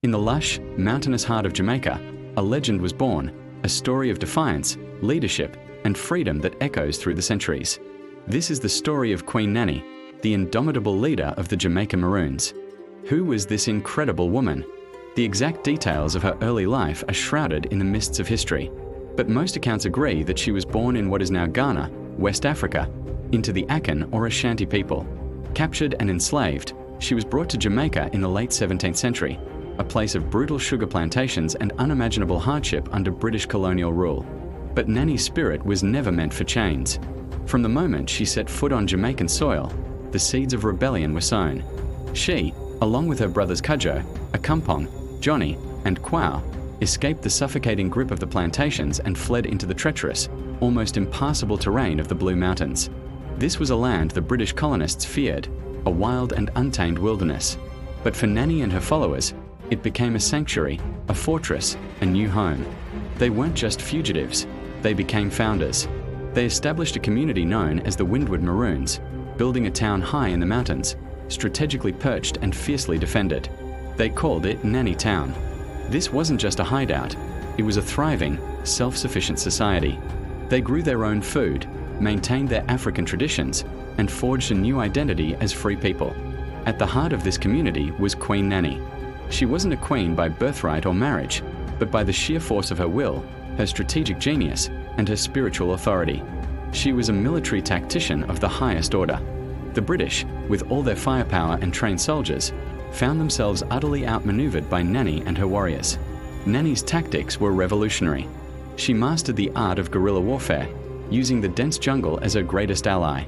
In the lush, mountainous heart of Jamaica, a legend was born, a story of defiance, leadership, and freedom that echoes through the centuries. This is the story of Queen Nanny, the indomitable leader of the Jamaica Maroons. Who was this incredible woman? The exact details of her early life are shrouded in the mists of history, but most accounts agree that she was born in what is now Ghana, West Africa, into the Akan or Ashanti people. Captured and enslaved, she was brought to Jamaica in the late 17th century, a place of brutal sugar plantations and unimaginable hardship under British colonial rule. But Nanny's spirit was never meant for chains. From the moment she set foot on Jamaican soil, the seeds of rebellion were sown. She, along with her brothers Cudjoe, Akampong, Johnny, and Kwao, escaped the suffocating grip of the plantations and fled into the treacherous, almost impassable terrain of the Blue Mountains. This was a land the British colonists feared, a wild and untamed wilderness. But for Nanny and her followers, it became a sanctuary, a fortress, a new home. They weren't just fugitives, they became founders. They established a community known as the Windward Maroons, building a town high in the mountains, strategically perched and fiercely defended. They called it Nanny Town. This wasn't just a hideout, it was a thriving, self-sufficient society. They grew their own food, maintained their African traditions, and forged a new identity as free people. At the heart of this community was Queen Nanny. She wasn't a queen by birthright or marriage, but by the sheer force of her will, her strategic genius, and her spiritual authority. She was a military tactician of the highest order. The British, with all their firepower and trained soldiers, found themselves utterly outmaneuvered by Nanny and her warriors. Nanny's tactics were revolutionary. She mastered the art of guerrilla warfare, using the dense jungle as her greatest ally.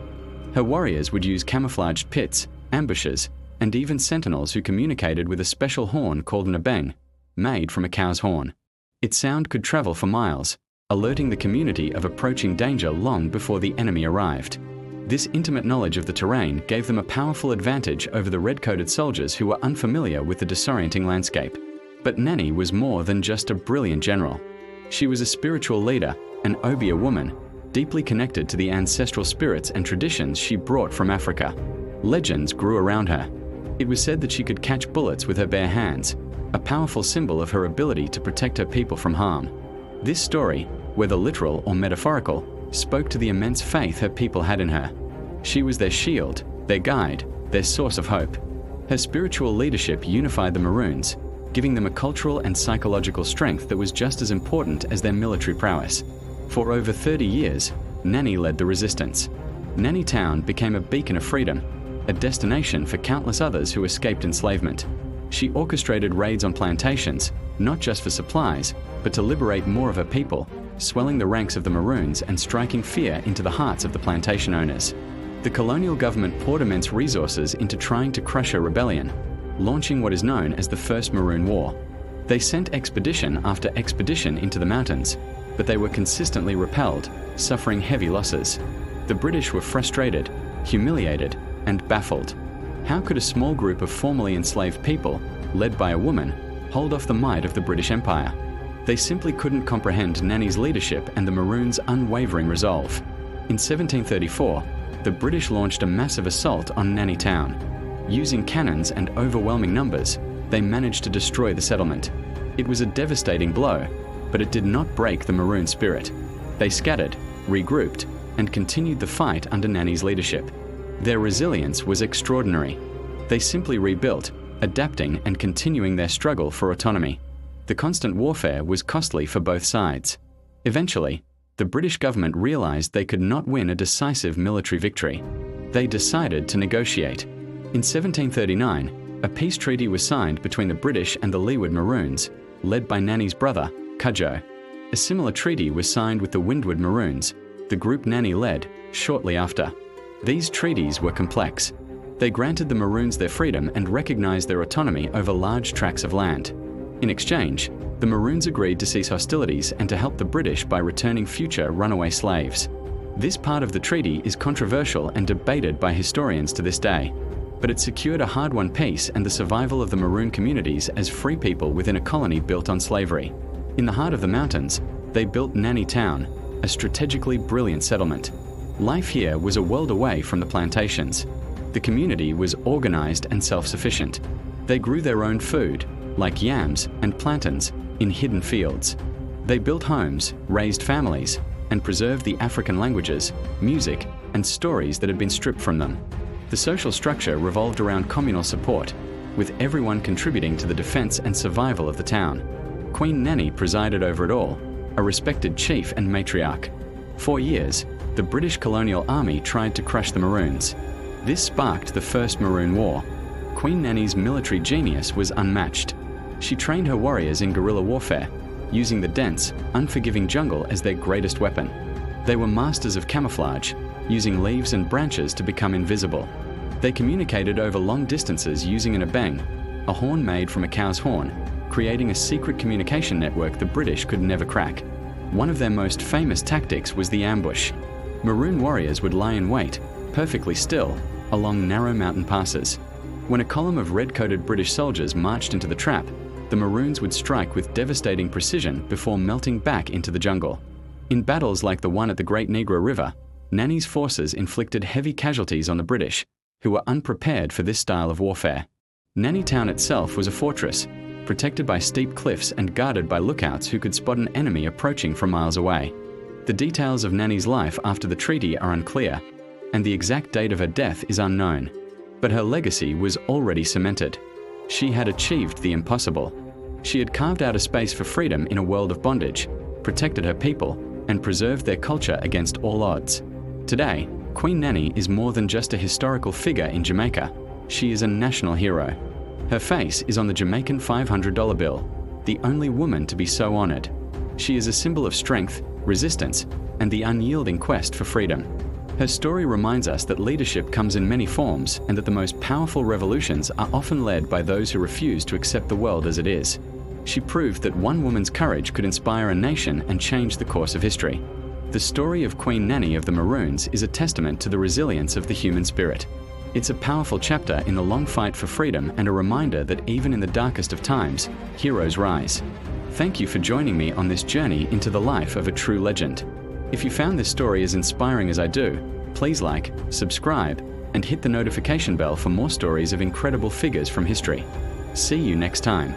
Her warriors would use camouflaged pits, ambushes, and even sentinels who communicated with a special horn called an abeng, made from a cow's horn. Its sound could travel for miles, alerting the community of approaching danger long before the enemy arrived. This intimate knowledge of the terrain gave them a powerful advantage over the red-coated soldiers who were unfamiliar with the disorienting landscape. But Nanny was more than just a brilliant general. She was a spiritual leader, an Obia woman, deeply connected to the ancestral spirits and traditions she brought from Africa. Legends grew around her. It was said that she could catch bullets with her bare hands, a powerful symbol of her ability to protect her people from harm. This story, whether literal or metaphorical, spoke to the immense faith her people had in her. She was their shield, their guide, their source of hope. Her spiritual leadership unified the Maroons, giving them a cultural and psychological strength that was just as important as their military prowess. For over 30 years, Nanny led the resistance. Nanny Town became a beacon of freedom, a destination for countless others who escaped enslavement. She orchestrated raids on plantations, not just for supplies, but to liberate more of her people, swelling the ranks of the Maroons and striking fear into the hearts of the plantation owners. The colonial government poured immense resources into trying to crush her rebellion, launching what is known as the First Maroon War. They sent expedition after expedition into the mountains, but they were consistently repelled, suffering heavy losses. The British were frustrated, humiliated, and baffled. How could a small group of formerly enslaved people, led by a woman, hold off the might of the British Empire? They simply couldn't comprehend Nanny's leadership and the Maroons' unwavering resolve. In 1734, the British launched a massive assault on Nanny Town. Using cannons and overwhelming numbers, they managed to destroy the settlement. It was a devastating blow, but it did not break the Maroon spirit. They scattered, regrouped, and continued the fight under Nanny's leadership. Their resilience was extraordinary. They simply rebuilt, adapting and continuing their struggle for autonomy. The constant warfare was costly for both sides. Eventually, the British government realized they could not win a decisive military victory. They decided to negotiate. In 1739, a peace treaty was signed between the British and the Leeward Maroons, led by Nanny's brother, Cudjoe. A similar treaty was signed with the Windward Maroons, the group Nanny led, shortly after. These treaties were complex. They granted the Maroons their freedom and recognized their autonomy over large tracts of land. In exchange, the Maroons agreed to cease hostilities and to help the British by returning future runaway slaves. This part of the treaty is controversial and debated by historians to this day, but it secured a hard-won peace and the survival of the Maroon communities as free people within a colony built on slavery. In the heart of the mountains, they built Nanny Town, a strategically brilliant settlement. Life here was a world away from the plantations. The community was organized and self-sufficient. They grew their own food, like yams and plantains, in hidden fields. They built homes, raised families, and preserved the African languages, music, and stories that had been stripped from them. The social structure revolved around communal support, with everyone contributing to the defense and survival of the town. Queen Nanny presided over it all, a respected chief and matriarch. For years, the British colonial army tried to crush the Maroons. This sparked the First Maroon War. Queen Nanny's military genius was unmatched. She trained her warriors in guerrilla warfare, using the dense, unforgiving jungle as their greatest weapon. They were masters of camouflage, using leaves and branches to become invisible. They communicated over long distances using an ebeng, a horn made from a cow's horn, creating a secret communication network the British could never crack. One of their most famous tactics was the ambush. Maroon warriors would lie in wait, perfectly still, along narrow mountain passes. When a column of red-coated British soldiers marched into the trap, the Maroons would strike with devastating precision before melting back into the jungle. In battles like the one at the Great Negro River, Nanny's forces inflicted heavy casualties on the British, who were unprepared for this style of warfare. Nanny Town itself was a fortress, protected by steep cliffs and guarded by lookouts who could spot an enemy approaching from miles away. The details of Nanny's life after the treaty are unclear, and the exact date of her death is unknown. But her legacy was already cemented. She had achieved the impossible. She had carved out a space for freedom in a world of bondage, protected her people, and preserved their culture against all odds. Today, Queen Nanny is more than just a historical figure in Jamaica. She is a national hero. Her face is on the Jamaican $500 bill, the only woman to be so honored. She is a symbol of strength, resistance, and the unyielding quest for freedom. Her story reminds us that leadership comes in many forms and that the most powerful revolutions are often led by those who refuse to accept the world as it is. She proved that one woman's courage could inspire a nation and change the course of history. The story of Queen Nanny of the Maroons is a testament to the resilience of the human spirit. It's a powerful chapter in the long fight for freedom and a reminder that even in the darkest of times, heroes rise. Thank you for joining me on this journey into the life of a true legend. If you found this story as inspiring as I do, please like, subscribe, and hit the notification bell for more stories of incredible figures from history. See you next time.